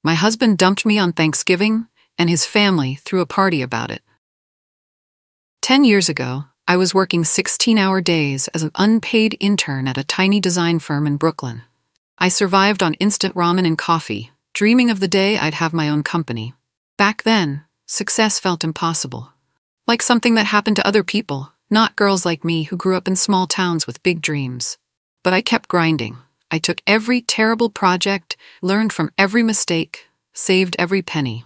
My husband dumped me on Thanksgiving, and his family threw a party about it. 10 years ago, I was working 16-hour days as an unpaid intern at a tiny design firm in Brooklyn. I survived on instant ramen and coffee, dreaming of the day I'd have my own company. Back then, success felt impossible. Like something that happened to other people, not girls like me who grew up in small towns with big dreams. But I kept grinding. I took every terrible project, learned from every mistake, saved every penny.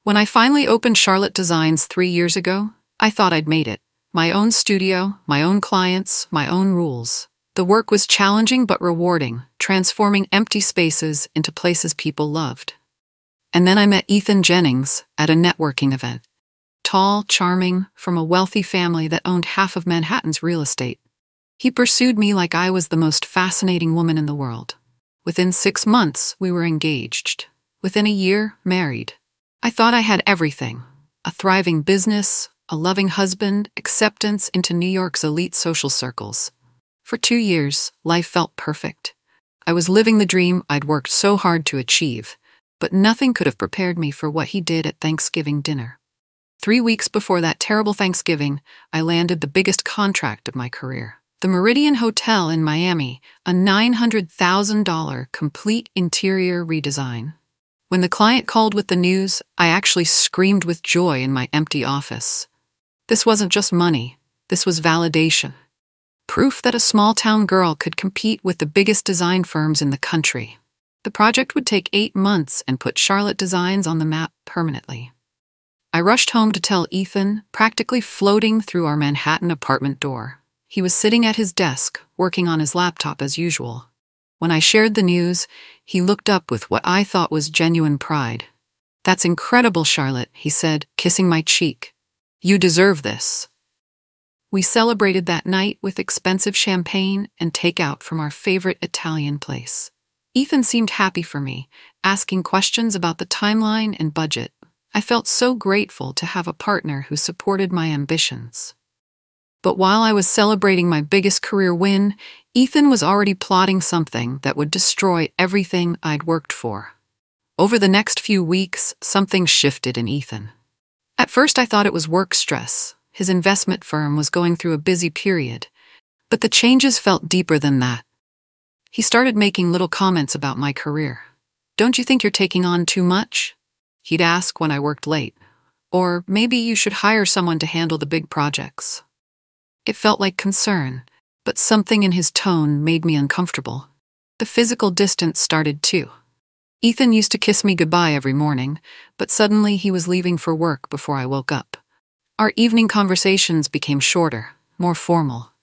When I finally opened Charlotte Designs 3 years ago, I thought I'd made it. My own studio, my own clients, my own rules. The work was challenging but rewarding, transforming empty spaces into places people loved. And then I met Ethan Jennings at a networking event. Tall, charming, from a wealthy family that owned half of Manhattan's real estate. He pursued me like I was the most fascinating woman in the world. Within 6 months, we were engaged. Within a year, married. I thought I had everything. A thriving business, a loving husband, acceptance into New York's elite social circles. For 2 years, life felt perfect. I was living the dream I'd worked so hard to achieve, but nothing could have prepared me for what he did at Thanksgiving dinner. 3 weeks before that terrible Thanksgiving, I landed the biggest contract of my career. The Meridian Hotel in Miami, a $900,000 complete interior redesign. When the client called with the news, I actually screamed with joy in my empty office. This wasn't just money, this was validation. Proof that a small-town girl could compete with the biggest design firms in the country. The project would take 8 months and put Charlotte Designs on the map permanently. I rushed home to tell Ethan, practically floating through our Manhattan apartment door. He was sitting at his desk, working on his laptop as usual. When I shared the news, he looked up with what I thought was genuine pride. "That's incredible, Charlotte," he said, kissing my cheek. "You deserve this." We celebrated that night with expensive champagne and takeout from our favorite Italian place. Ethan seemed happy for me, asking questions about the timeline and budget. I felt so grateful to have a partner who supported my ambitions. But while I was celebrating my biggest career win, Ethan was already plotting something that would destroy everything I'd worked for. Over the next few weeks, something shifted in Ethan. At first I thought it was work stress. His investment firm was going through a busy period. But the changes felt deeper than that. He started making little comments about my career. "Don't you think you're taking on too much?" He'd ask when I worked late. Or, "Maybe you should hire someone to handle the big projects." It felt like concern, but something in his tone made me uncomfortable. The physical distance started too. Ethan used to kiss me goodbye every morning, but suddenly he was leaving for work before I woke up. Our evening conversations became shorter, more formal.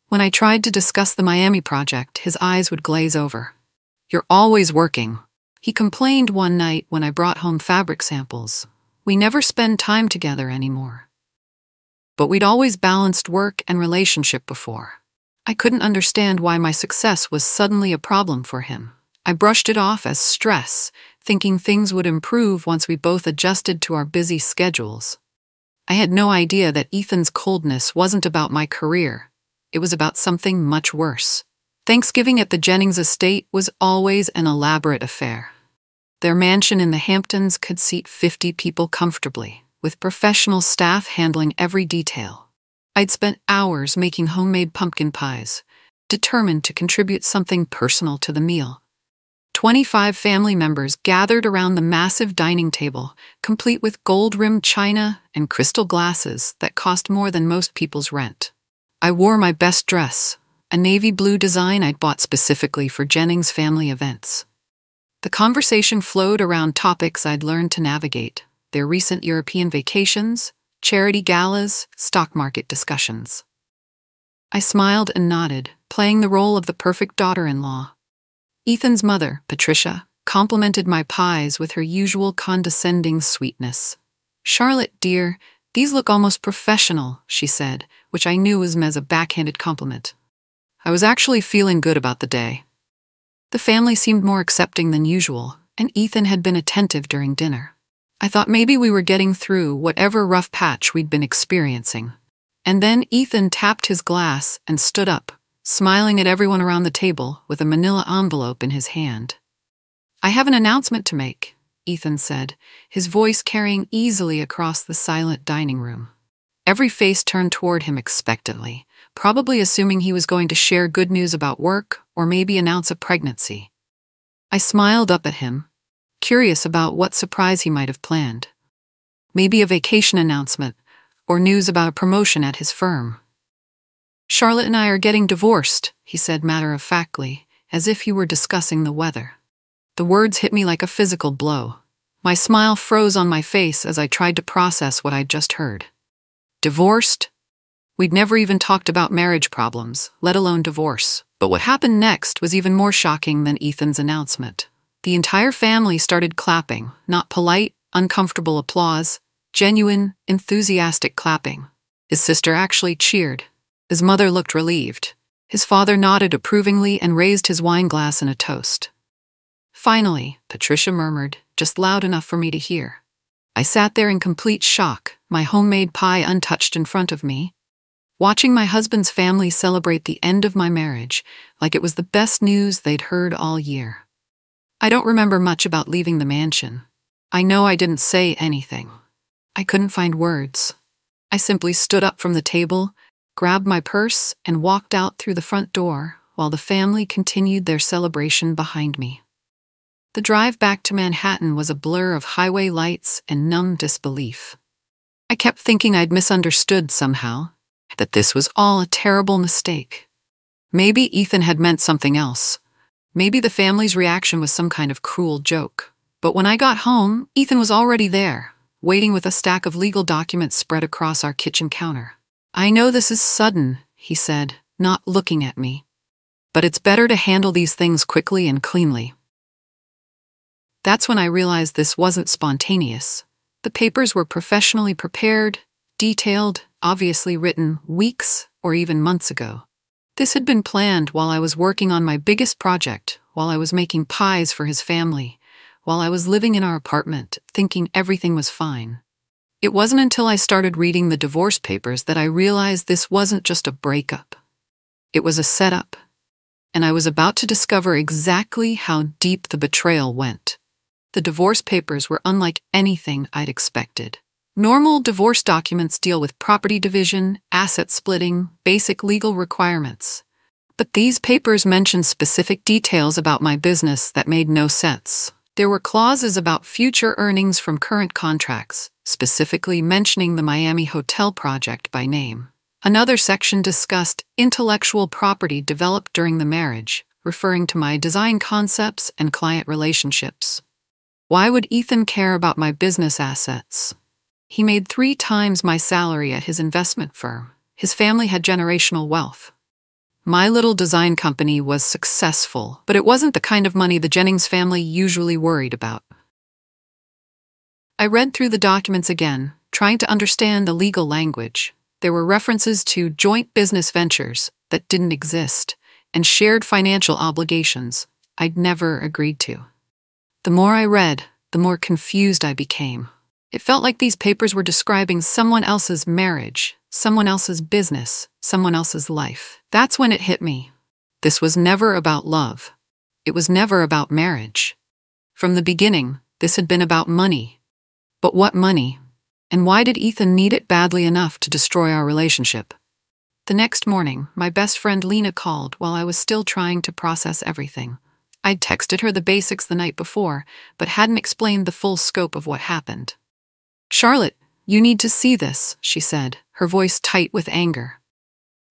When I tried to discuss the Miami project, his eyes would glaze over. "You're always working," he complained one night when I brought home fabric samples. "We never spend time together anymore." But we'd always balanced work and relationship before. I couldn't understand why my success was suddenly a problem for him. I brushed it off as stress, thinking things would improve once we both adjusted to our busy schedules. I had no idea that Ethan's coldness wasn't about my career. It was about something much worse. Thanksgiving at the Jennings estate was always an elaborate affair. Their mansion in the Hamptons could seat 50 people comfortably, with professional staff handling every detail. I'd spent hours making homemade pumpkin pies, determined to contribute something personal to the meal. 25 family members gathered around the massive dining table, complete with gold-rimmed china and crystal glasses that cost more than most people's rent. I wore my best dress, a navy blue design I'd bought specifically for Jennings family events. The conversation flowed around topics I'd learned to navigate: their recent European vacations, charity galas, stock market discussions. I smiled and nodded, playing the role of the perfect daughter-in-law. Ethan's mother, Patricia, complimented my pies with her usual condescending sweetness. "Charlotte, dear, these look almost professional," she said, which I knew was as a backhanded compliment. I was actually feeling good about the day. The family seemed more accepting than usual, and Ethan had been attentive during dinner. I thought maybe we were getting through whatever rough patch we'd been experiencing. And then Ethan tapped his glass and stood up, smiling at everyone around the table with a manila envelope in his hand. "I have an announcement to make," Ethan said, his voice carrying easily across the silent dining room. Every face turned toward him expectantly, probably assuming he was going to share good news about work or maybe announce a pregnancy. I smiled up at him, curious about what surprise he might have planned. Maybe a vacation announcement or news about a promotion at his firm. "Charlotte and I are getting divorced," he said matter-of-factly, as if he were discussing the weather. The words hit me like a physical blow. My smile froze on my face as I tried to process what I'd just heard. Divorced? We'd never even talked about marriage problems, let alone divorce. But what happened next was even more shocking than Ethan's announcement. The entire family started clapping, not polite, uncomfortable applause, genuine, enthusiastic clapping. His sister actually cheered. His mother looked relieved. His father nodded approvingly and raised his wine glass in a toast. "Finally," Patricia murmured, just loud enough for me to hear. I sat there in complete shock, my homemade pie untouched in front of me, watching my husband's family celebrate the end of my marriage like it was the best news they'd heard all year. I don't remember much about leaving the mansion. I know I didn't say anything. I couldn't find words. I simply stood up from the table, grabbed my purse, and walked out through the front door while the family continued their celebration behind me. The drive back to Manhattan was a blur of highway lights and numb disbelief. I kept thinking I'd misunderstood somehow, that this was all a terrible mistake. Maybe Ethan had meant something else. Maybe the family's reaction was some kind of cruel joke. But when I got home, Ethan was already there, waiting with a stack of legal documents spread across our kitchen counter. "I know this is sudden," he said, not looking at me. "But it's better to handle these things quickly and cleanly." That's when I realized this wasn't spontaneous. The papers were professionally prepared, detailed, obviously written weeks or even months ago. This had been planned while I was working on my biggest project, while I was making pies for his family, while I was living in our apartment, thinking everything was fine. It wasn't until I started reading the divorce papers that I realized this wasn't just a breakup. It was a setup, and I was about to discover exactly how deep the betrayal went. The divorce papers were unlike anything I'd expected. Normal divorce documents deal with property division, asset splitting, basic legal requirements. But these papers mentioned specific details about my business that made no sense. There were clauses about future earnings from current contracts, specifically mentioning the Miami hotel project by name. Another section discussed intellectual property developed during the marriage, referring to my design concepts and client relationships. Why would Ethan care about my business assets? He made 3 times my salary at his investment firm. His family had generational wealth. My little design company was successful, but it wasn't the kind of money the Jennings family usually worried about. I read through the documents again, trying to understand the legal language. There were references to joint business ventures that didn't exist, and shared financial obligations I'd never agreed to. The more I read, the more confused I became. It felt like these papers were describing someone else's marriage, someone else's business, someone else's life. That's when it hit me. This was never about love. It was never about marriage. From the beginning, this had been about money. But what money? And why did Ethan need it badly enough to destroy our relationship? The next morning, my best friend Lena called while I was still trying to process everything. I'd texted her the basics the night before, but hadn't explained the full scope of what happened. "Charlotte, you need to see this," she said, her voice tight with anger.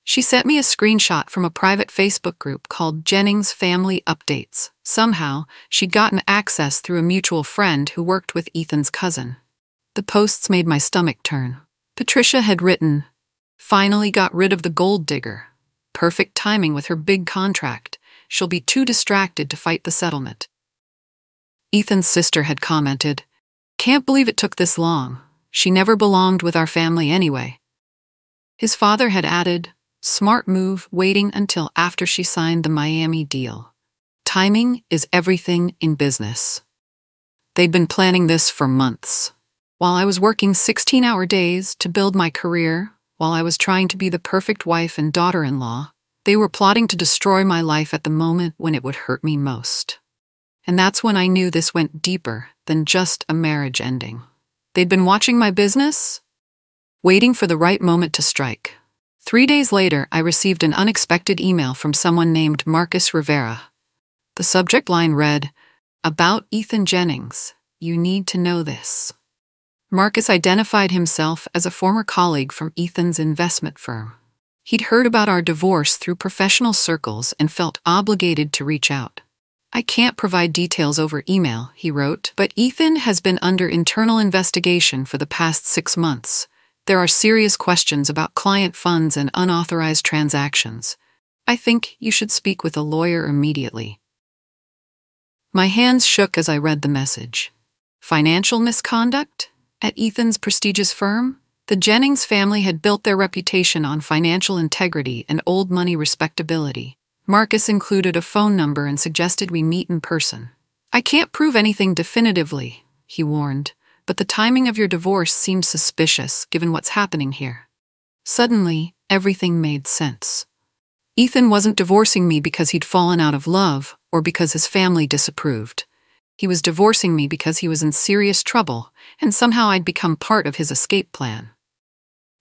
She sent me a screenshot from a private Facebook group called Jennings Family Updates. Somehow, she'd gotten access through a mutual friend who worked with Ethan's cousin. The posts made my stomach turn. Patricia had written, "Finally got rid of the gold digger. Perfect timing with her big contract. She'll be too distracted to fight the settlement." Ethan's sister had commented, "Can't believe it took this long. She never belonged with our family anyway." His father had added, "Smart move, waiting until after she signed the Miami deal. Timing is everything in business." They'd been planning this for months. While I was working 16-hour days to build my career, while I was trying to be the perfect wife and daughter-in-law, they were plotting to destroy my life at the moment when it would hurt me most. And that's when I knew this went deeper than just a marriage ending. They'd been watching my business, waiting for the right moment to strike. 3 days later, I received an unexpected email from someone named Marcus Rivera. The subject line read, "About Ethan Jennings. You need to know this." Marcus identified himself as a former colleague from Ethan's investment firm. He'd heard about our divorce through professional circles and felt obligated to reach out. "I can't provide details over email," he wrote, "but Ethan has been under internal investigation for the past 6 months. There are serious questions about client funds and unauthorized transactions. I think you should speak with a lawyer immediately." My hands shook as I read the message. Financial misconduct? At Ethan's prestigious firm? The Jennings family had built their reputation on financial integrity and old money respectability. Marcus included a phone number and suggested we meet in person. "I can't prove anything definitively," he warned, "but the timing of your divorce seems suspicious given what's happening here." Suddenly, everything made sense. Ethan wasn't divorcing me because he'd fallen out of love or because his family disapproved. He was divorcing me because he was in serious trouble, and somehow I'd become part of his escape plan.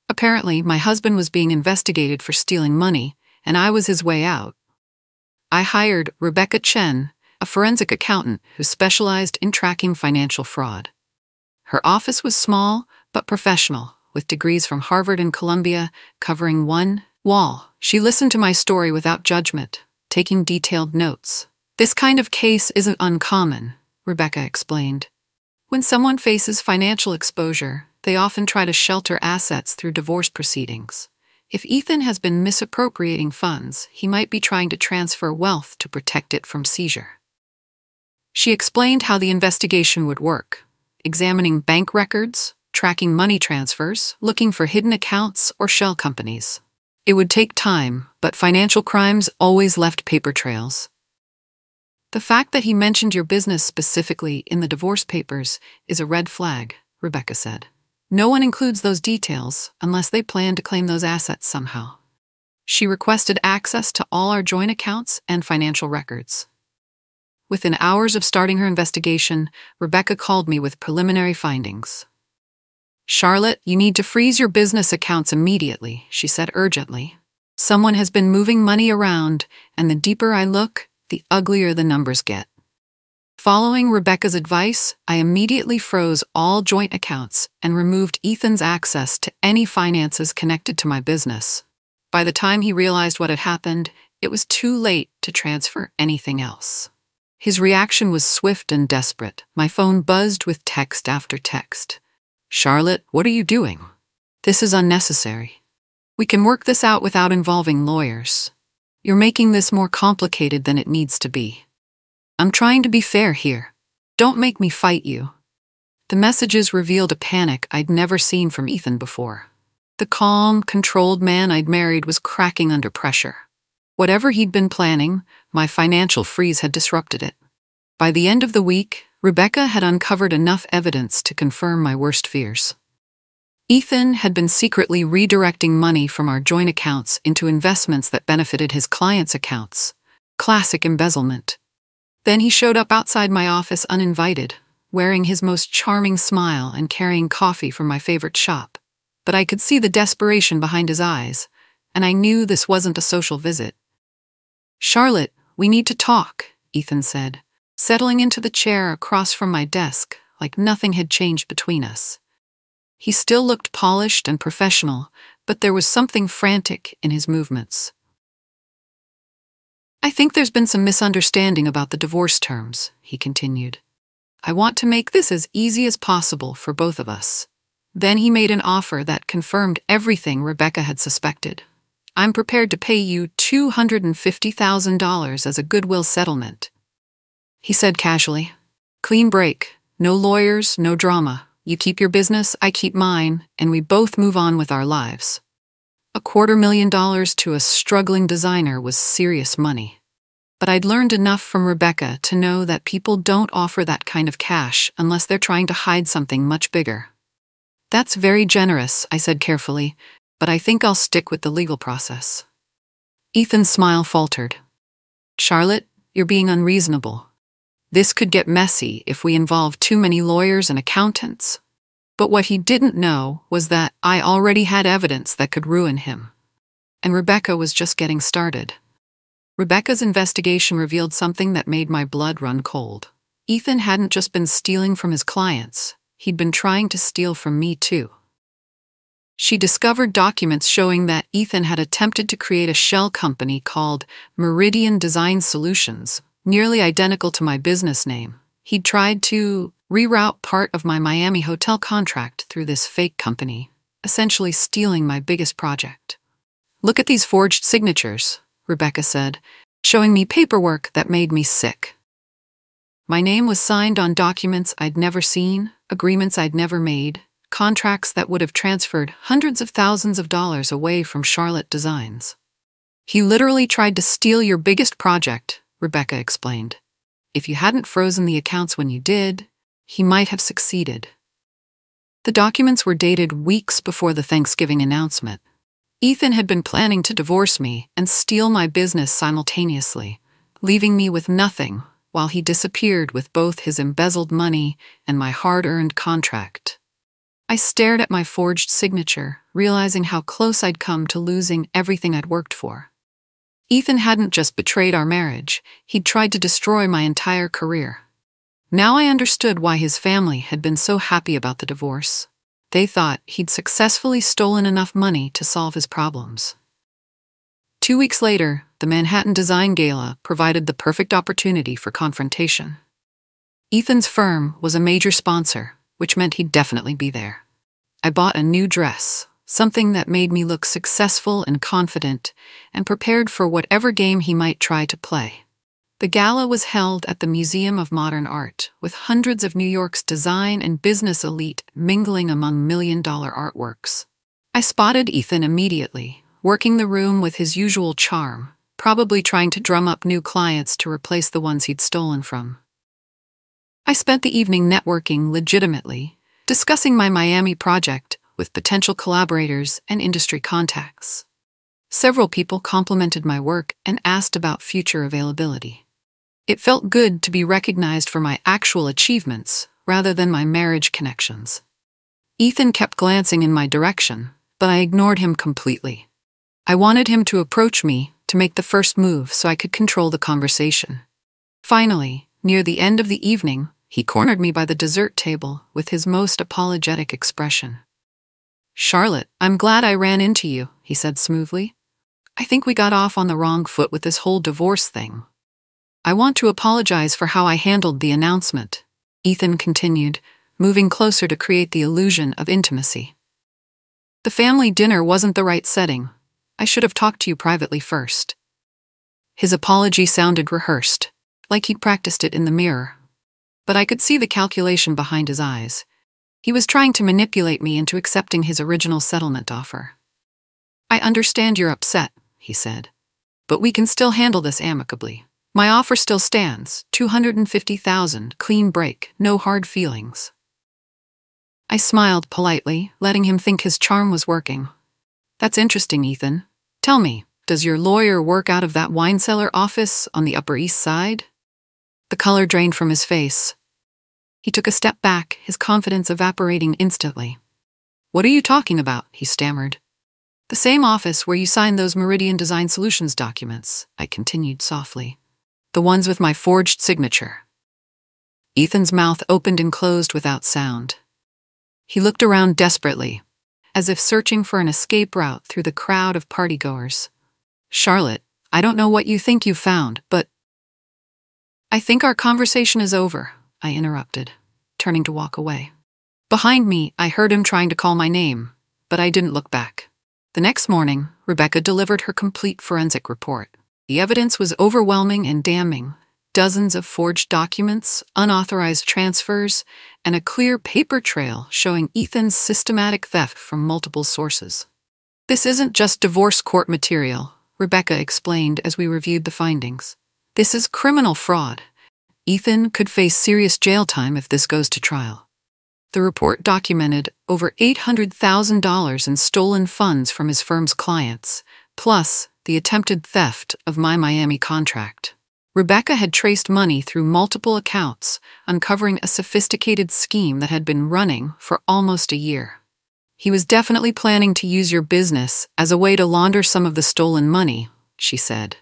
Apparently, my husband was being investigated for stealing money, and I was his way out. I hired Rebecca Chen, a forensic accountant who specialized in tracking financial fraud. Her office was small but professional, with degrees from Harvard and Columbia covering one wall. She listened to my story without judgment, taking detailed notes. "This kind of case isn't uncommon," Rebecca explained. "When someone faces financial exposure, they often try to shelter assets through divorce proceedings. If Ethan has been misappropriating funds, he might be trying to transfer wealth to protect it from seizure." She explained how the investigation would work, examining bank records, tracking money transfers, looking for hidden accounts or shell companies. It would take time, but financial crimes always left paper trails. "The fact that he mentioned your business specifically in the divorce papers is a red flag," Rebecca said. "No one includes those details unless they plan to claim those assets somehow." She requested access to all our joint accounts and financial records. Within hours of starting her investigation, Rebecca called me with preliminary findings. "Charlotte, you need to freeze your business accounts immediately," she said urgently. "Someone has been moving money around, and the deeper I look, the uglier the numbers get." Following Rebecca's advice, I immediately froze all joint accounts and removed Ethan's access to any finances connected to my business. By the time he realized what had happened, it was too late to transfer anything else. His reaction was swift and desperate. My phone buzzed with text after text. "Charlotte, what are you doing? This is unnecessary. We can work this out without involving lawyers. You're making this more complicated than it needs to be. I'm trying to be fair here. Don't make me fight you." The messages revealed a panic I'd never seen from Ethan before. The calm, controlled man I'd married was cracking under pressure. Whatever he'd been planning, my financial freeze had disrupted it. By the end of the week, Rebecca had uncovered enough evidence to confirm my worst fears. Ethan had been secretly redirecting money from our joint accounts into investments that benefited his clients' accounts. Classic embezzlement. Then he showed up outside my office uninvited, wearing his most charming smile and carrying coffee from my favorite shop. But I could see the desperation behind his eyes, and I knew this wasn't a social visit. "Charlotte, we need to talk," Ethan said, settling into the chair across from my desk like nothing had changed between us. He still looked polished and professional, but there was something frantic in his movements. "I think there's been some misunderstanding about the divorce terms," he continued. "I want to make this as easy as possible for both of us." Then he made an offer that confirmed everything Rebecca had suspected. "I'm prepared to pay you $250,000 as a goodwill settlement," he said casually. "Clean break. No lawyers, no drama. You keep your business, I keep mine, and we both move on with our lives." $250,000 to a struggling designer was serious money. But I'd learned enough from Rebecca to know that people don't offer that kind of cash unless they're trying to hide something much bigger. "That's very generous," I said carefully, "but I think I'll stick with the legal process." Ethan's smile faltered. "Charlotte, you're being unreasonable. This could get messy if we involved too many lawyers and accountants. But what he didn't know was that I already had evidence that could ruin him. And Rebecca was just getting started. Rebecca's investigation revealed something that made my blood run cold. Ethan hadn't just been stealing from his clients, he'd been trying to steal from me too. She discovered documents showing that Ethan had attempted to create a shell company called Meridian Design Solutions, nearly identical to my business name. He'd tried to reroute part of my Miami hotel contract through this fake company, essentially stealing my biggest project. "Look at these forged signatures," Rebecca said, showing me paperwork that made me sick. My name was signed on documents I'd never seen, agreements I'd never made, contracts that would have transferred hundreds of thousands of dollars away from Charlotte Designs. "He literally tried to steal your biggest project," Rebecca explained. "If you hadn't frozen the accounts when you did, he might have succeeded." The documents were dated weeks before the Thanksgiving announcement. Ethan had been planning to divorce me and steal my business simultaneously, leaving me with nothing while he disappeared with both his embezzled money and my hard-earned contract. I stared at my forged signature, realizing how close I'd come to losing everything I'd worked for. Ethan hadn't just betrayed our marriage, he'd tried to destroy my entire career. Now I understood why his family had been so happy about the divorce. They thought he'd successfully stolen enough money to solve his problems. 2 weeks later, the Manhattan Design Gala provided the perfect opportunity for confrontation. Ethan's firm was a major sponsor, which meant he'd definitely be there. I bought a new dress, something that made me look successful and confident, and prepared for whatever game he might try to play. The gala was held at the Museum of Modern Art, with hundreds of New York's design and business elite mingling among million-dollar artworks. I spotted Ethan immediately, working the room with his usual charm, probably trying to drum up new clients to replace the ones he'd stolen from. I spent the evening networking legitimately, discussing my Miami project with potential collaborators and industry contacts. Several people complimented my work and asked about future availability. It felt good to be recognized for my actual achievements rather than my marriage connections. Ethan kept glancing in my direction, but I ignored him completely. I wanted him to approach me to make the first move so I could control the conversation. Finally, near the end of the evening, he cornered me by the dessert table with his most apologetic expression. "Charlotte, I'm glad I ran into you," he said smoothly. "I think we got off on the wrong foot with this whole divorce thing. I want to apologize for how I handled the announcement," Ethan continued, moving closer to create the illusion of intimacy. "The family dinner wasn't the right setting. I should have talked to you privately first." His apology sounded rehearsed, like he'd practiced it in the mirror. But I could see the calculation behind his eyes. He was trying to manipulate me into accepting his original settlement offer. "I understand you're upset," he said, "but we can still handle this amicably. My offer still stands, $250,000, clean break, no hard feelings." I smiled politely, letting him think his charm was working. "That's interesting, Ethan. Tell me, does your lawyer work out of that wine cellar office on the Upper East Side?" The color drained from his face. He took a step back, his confidence evaporating instantly. "What are you talking about?" he stammered. "The same office where you signed those Meridian Design Solutions documents," I continued softly. "The ones with my forged signature." Ethan's mouth opened and closed without sound. He looked around desperately, as if searching for an escape route through the crowd of partygoers. "Charlotte, I don't know what you think you've found, but—" "I think our conversation is over," I interrupted, turning to walk away. Behind me, I heard him trying to call my name, but I didn't look back. The next morning, Rebecca delivered her complete forensic report. The evidence was overwhelming and damning. Dozens of forged documents, unauthorized transfers, and a clear paper trail showing Ethan's systematic theft from multiple sources. "This isn't just divorce court material," Rebecca explained as we reviewed the findings. "This is criminal fraud. Ethan could face serious jail time if this goes to trial." The report documented over $800,000 in stolen funds from his firm's clients, plus the attempted theft of my Miami contract. Rebecca had traced money through multiple accounts, uncovering a sophisticated scheme that had been running for almost a year. "He was definitely planning to use your business as a way to launder some of the stolen money," she said.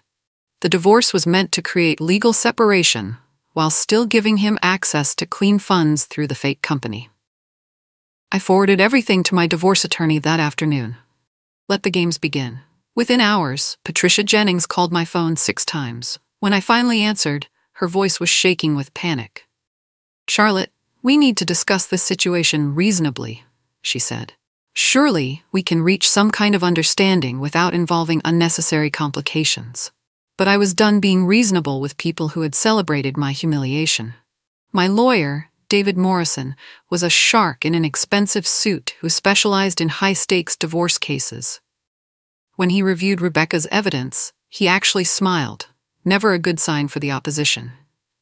"The divorce was meant to create legal separation while still giving him access to clean funds through the fake company." I forwarded everything to my divorce attorney that afternoon. Let the games begin. Within hours, Patricia Jennings called my phone 6 times. When I finally answered, her voice was shaking with panic. "Charlotte, we need to discuss this situation reasonably," she said. "Surely we can reach some kind of understanding without involving unnecessary complications." But I was done being reasonable with people who had celebrated my humiliation. My lawyer, David Morrison, was a shark in an expensive suit who specialized in high-stakes divorce cases. When he reviewed Rebecca's evidence, he actually smiled. Never a good sign for the opposition.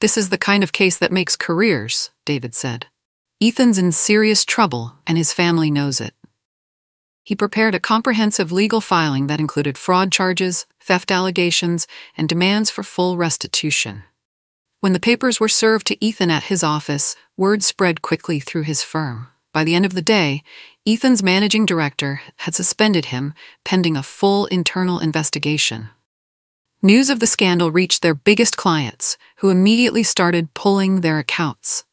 "This is the kind of case that makes careers," David said. "Ethan's in serious trouble, and his family knows it." He prepared a comprehensive legal filing that included fraud charges, theft allegations, and demands for full restitution. When the papers were served to Ethan at his office, word spread quickly through his firm. By the end of the day, Ethan's managing director had suspended him, pending a full internal investigation. News of the scandal reached their biggest clients, who immediately started pulling their accounts.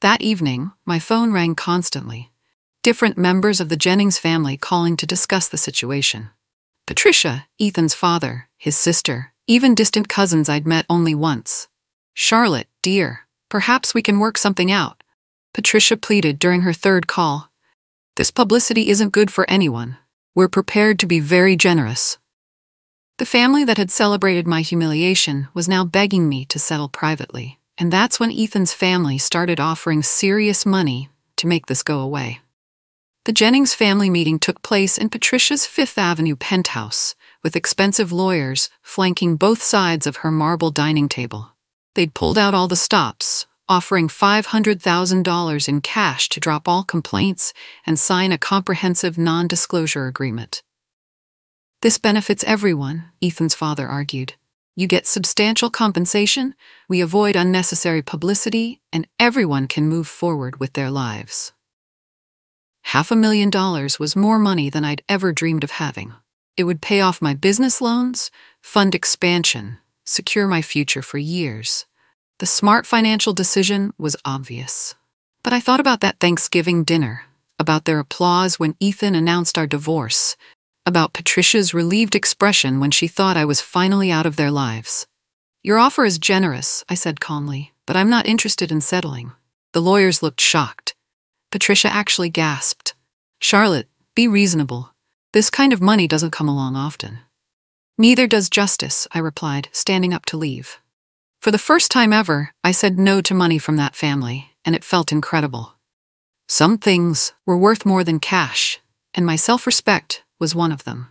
That evening, my phone rang constantly. Different members of the Jennings family calling to discuss the situation. Patricia, Ethan's father, his sister, even distant cousins I'd met only once. "Charlotte, dear, perhaps we can work something out," Patricia pleaded during her third call. "This publicity isn't good for anyone. We're prepared to be very generous." The family that had celebrated my humiliation was now begging me to settle privately, and that's when Ethan's family started offering serious money to make this go away. The Jennings family meeting took place in Patricia's Fifth Avenue penthouse, with expensive lawyers flanking both sides of her marble dining table. They'd pulled out all the stops, offering $500,000 in cash to drop all complaints and sign a comprehensive non-disclosure agreement. "This benefits everyone," Ethan's father argued. "You get substantial compensation, we avoid unnecessary publicity, and everyone can move forward with their lives." $500,000 was more money than I'd ever dreamed of having. It would pay off my business loans, fund expansion, secure my future for years. The smart financial decision was obvious. But I thought about that Thanksgiving dinner, about their applause when Ethan announced our divorce, about Patricia's relieved expression when she thought I was finally out of their lives. "Your offer is generous," I said calmly, "but I'm not interested in settling." The lawyers looked shocked. Patricia actually gasped. "Charlotte, be reasonable. This kind of money doesn't come along often." "Neither does justice," I replied, standing up to leave. For the first time ever, I said no to money from that family, and it felt incredible. Some things were worth more than cash, and my self-respect was one of them.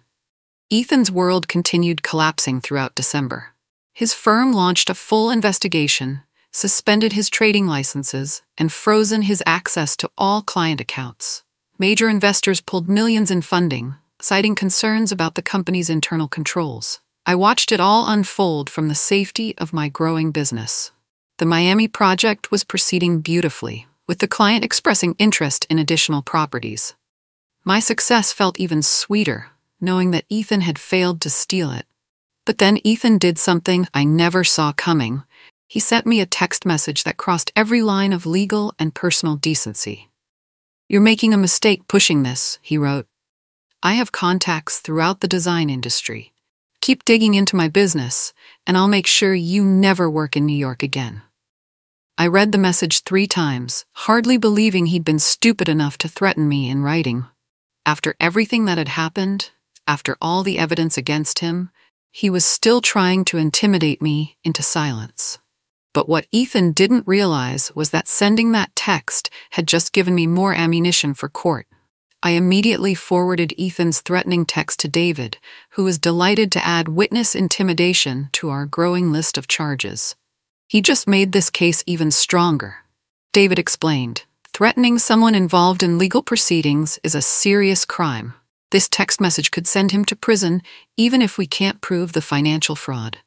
Ethan's world continued collapsing throughout December. His firm launched a full investigation, suspended his trading licenses, and frozen his access to all client accounts. Major investors pulled millions in funding, citing concerns about the company's internal controls. I watched it all unfold from the safety of my growing business. The Miami project was proceeding beautifully, with the client expressing interest in additional properties. My success felt even sweeter, knowing that Ethan had failed to steal it. But then Ethan did something I never saw coming. He sent me a text message that crossed every line of legal and personal decency. "You're making a mistake pushing this," he wrote. "I have contacts throughout the design industry. Keep digging into my business, and I'll make sure you never work in New York again." I read the message 3 times, hardly believing he'd been stupid enough to threaten me in writing. After everything that had happened, after all the evidence against him, he was still trying to intimidate me into silence. But what Ethan didn't realize was that sending that text had just given me more ammunition for court. I immediately forwarded Ethan's threatening text to David, who was delighted to add witness intimidation to our growing list of charges. He just made this case even stronger. David explained, "Threatening someone involved in legal proceedings is a serious crime. This text message could send him to prison even if we can't prove the financial fraud."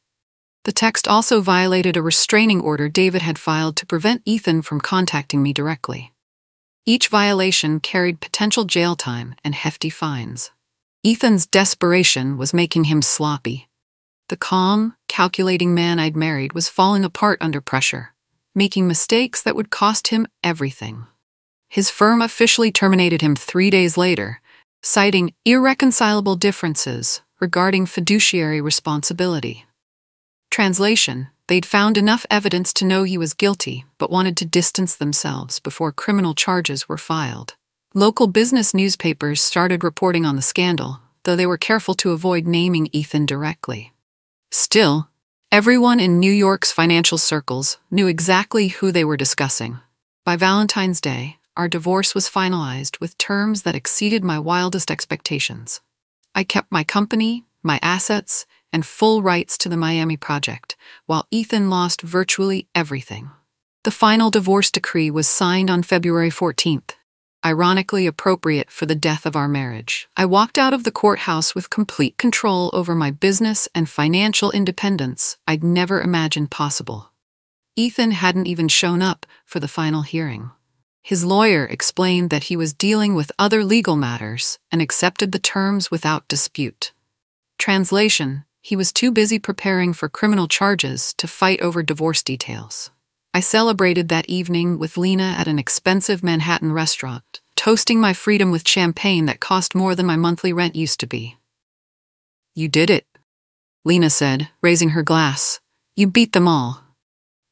The text also violated a restraining order David had filed to prevent Ethan from contacting me directly. Each violation carried potential jail time and hefty fines. Ethan's desperation was making him sloppy. The calm, calculating man I'd married was falling apart under pressure, making mistakes that would cost him everything. His firm officially terminated him 3 days later, citing irreconcilable differences regarding fiduciary responsibility. Translation: they'd found enough evidence to know he was guilty, but wanted to distance themselves before criminal charges were filed. Local business newspapers started reporting on the scandal, though they were careful to avoid naming Ethan directly. Still, everyone in New York's financial circles knew exactly who they were discussing. By Valentine's Day, our divorce was finalized with terms that exceeded my wildest expectations. I kept my company, my assets, and full rights to the Miami project, while Ethan lost virtually everything. The final divorce decree was signed on February 14th, ironically appropriate for the death of our marriage. I walked out of the courthouse with complete control over my business and financial independence I'd never imagined possible. Ethan hadn't even shown up for the final hearing. His lawyer explained that he was dealing with other legal matters and accepted the terms without dispute. Translation: he was too busy preparing for criminal charges to fight over divorce details. I celebrated that evening with Lena at an expensive Manhattan restaurant, toasting my freedom with champagne that cost more than my monthly rent used to be. "You did it," Lena said, raising her glass. "You beat them all."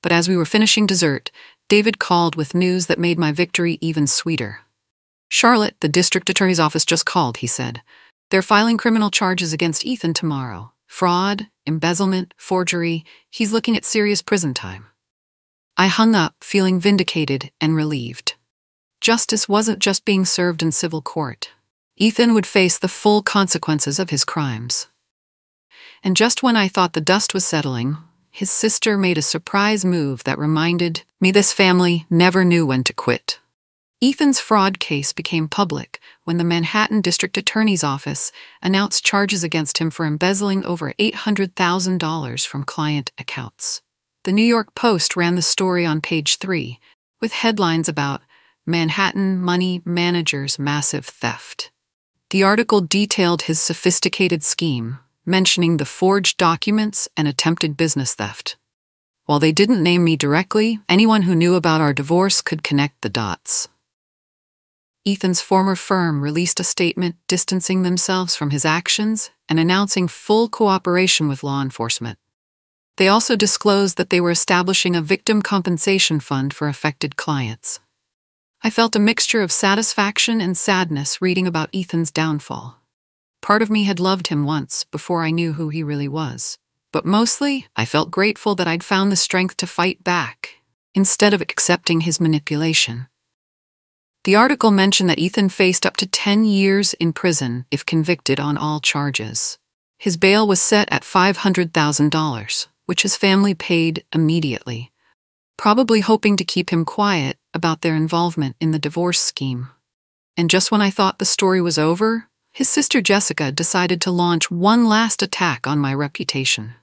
But as we were finishing dessert, David called with news that made my victory even sweeter. "Charlotte, the district attorney's office just called," he said. "They're filing criminal charges against Ethan tomorrow. Fraud, embezzlement, forgery. He's looking at serious prison time." I hung up, feeling vindicated and relieved. Justice wasn't just being served in civil court. Ethan would face the full consequences of his crimes. And just when I thought the dust was settling, his sister made a surprise move that reminded me this family never knew when to quit. Ethan's fraud case became public when the Manhattan District Attorney's Office announced charges against him for embezzling over $800,000 from client accounts. The New York Post ran the story on page 3, with headlines about Manhattan Money Manager's massive theft. The article detailed his sophisticated scheme, mentioning the forged documents and attempted business theft. While they didn't name me directly, anyone who knew about our divorce could connect the dots. Ethan's former firm released a statement distancing themselves from his actions and announcing full cooperation with law enforcement. They also disclosed that they were establishing a victim compensation fund for affected clients. I felt a mixture of satisfaction and sadness reading about Ethan's downfall. Part of me had loved him once before I knew who he really was, but mostly I felt grateful that I'd found the strength to fight back, instead of accepting his manipulation. The article mentioned that Ethan faced up to 10 years in prison if convicted on all charges. His bail was set at $500,000, which his family paid immediately, probably hoping to keep him quiet about their involvement in the divorce scheme. And just when I thought the story was over, his sister Jessica decided to launch one last attack on my reputation.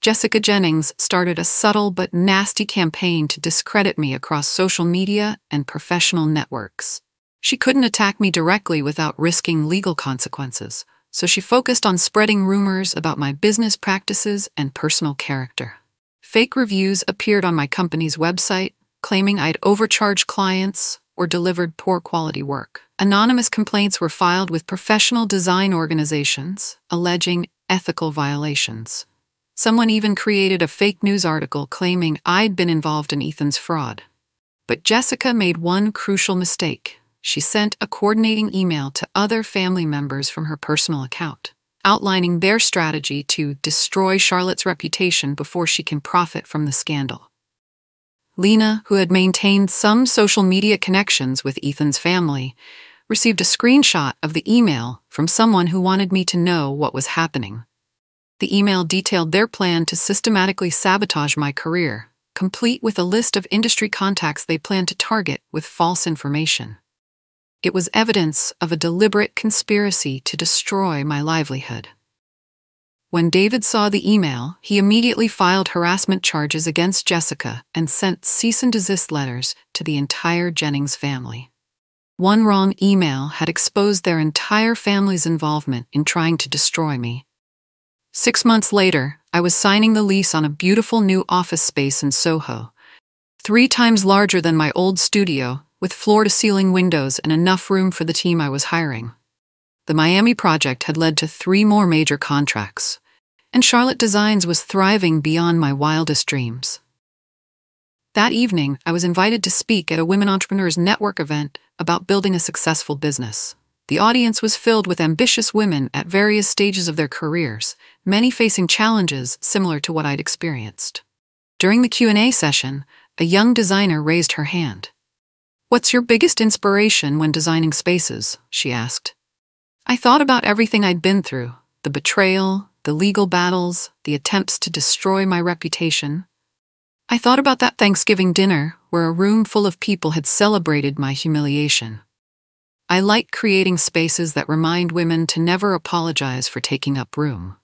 Jessica Jennings started a subtle but nasty campaign to discredit me across social media and professional networks. She couldn't attack me directly without risking legal consequences, so she focused on spreading rumors about my business practices and personal character. Fake reviews appeared on my company's website, claiming I'd overcharged clients or delivered poor quality work. Anonymous complaints were filed with professional design organizations, alleging ethical violations. Someone even created a fake news article claiming I'd been involved in Ethan's fraud. But Jessica made one crucial mistake. She sent a coordinating email to other family members from her personal account, outlining their strategy to destroy Charlotte's reputation before she can profit from the scandal. Lena, who had maintained some social media connections with Ethan's family, received a screenshot of the email from someone who wanted me to know what was happening. The email detailed their plan to systematically sabotage my career, complete with a list of industry contacts they planned to target with false information. It was evidence of a deliberate conspiracy to destroy my livelihood. When David saw the email, he immediately filed harassment charges against Jessica and sent cease and desist letters to the entire Jennings family. One wrong email had exposed their entire family's involvement in trying to destroy me. 6 months later, I was signing the lease on a beautiful new office space in Soho, 3 times larger than my old studio, with floor-to-ceiling windows and enough room for the team I was hiring. The Miami project had led to 3 more major contracts, and Charlotte Designs was thriving beyond my wildest dreams. That evening, I was invited to speak at a Women Entrepreneurs Network event about building a successful business. The audience was filled with ambitious women at various stages of their careers, many facing challenges similar to what I'd experienced. During the Q&A session, a young designer raised her hand. "What's your biggest inspiration when designing spaces?" she asked. I thought about everything I'd been through, the betrayal, the legal battles, the attempts to destroy my reputation. I thought about that Thanksgiving dinner where a room full of people had celebrated my humiliation. I like creating spaces that remind women to never apologize for taking up room.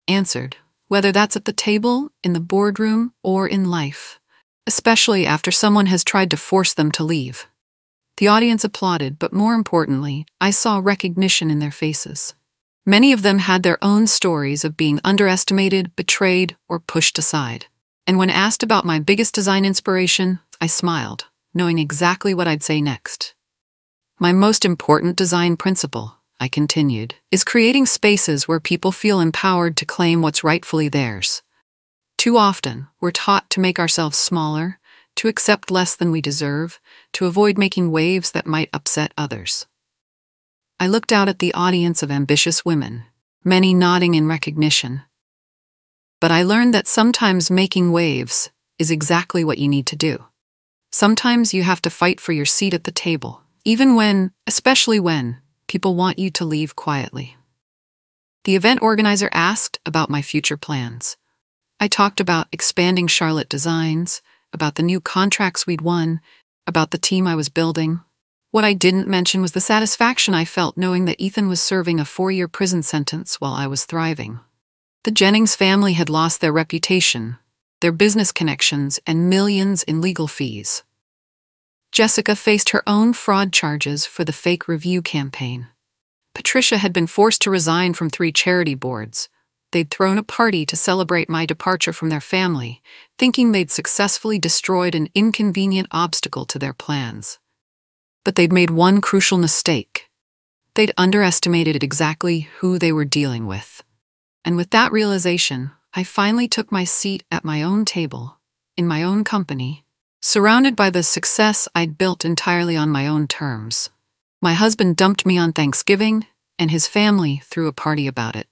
Answered, whether that's at the table, in the boardroom, or in life, especially after someone has tried to force them to leave. The audience applauded, but more importantly, I saw recognition in their faces. Many of them had their own stories of being underestimated, betrayed, or pushed aside. And when asked about my biggest design inspiration, I smiled, knowing exactly what I'd say next. My most important design principle, I continued, is creating spaces where people feel empowered to claim what's rightfully theirs. Too often, we're taught to make ourselves smaller, to accept less than we deserve, to avoid making waves that might upset others. I looked out at the audience of ambitious women, many nodding in recognition. But I learned that sometimes making waves is exactly what you need to do. Sometimes you have to fight for your seat at the table, even when, especially when, people want you to leave quietly. The event organizer asked about my future plans. I talked about expanding Charlotte Designs, about the new contracts we'd won, about the team I was building. What I didn't mention was the satisfaction I felt knowing that Ethan was serving a 4-year prison sentence while I was thriving. The Jennings family had lost their reputation, their business connections, and millions in legal fees. Jessica faced her own fraud charges for the fake review campaign. Patricia had been forced to resign from 3 charity boards. They'd thrown a party to celebrate my departure from their family, thinking they'd successfully destroyed an inconvenient obstacle to their plans. But they'd made one crucial mistake. They'd underestimated exactly who they were dealing with. And with that realization, I finally took my seat at my own table, in my own company, surrounded by the success I'd built entirely on my own terms. My husband dumped me on Thanksgiving, and his family threw a party about it.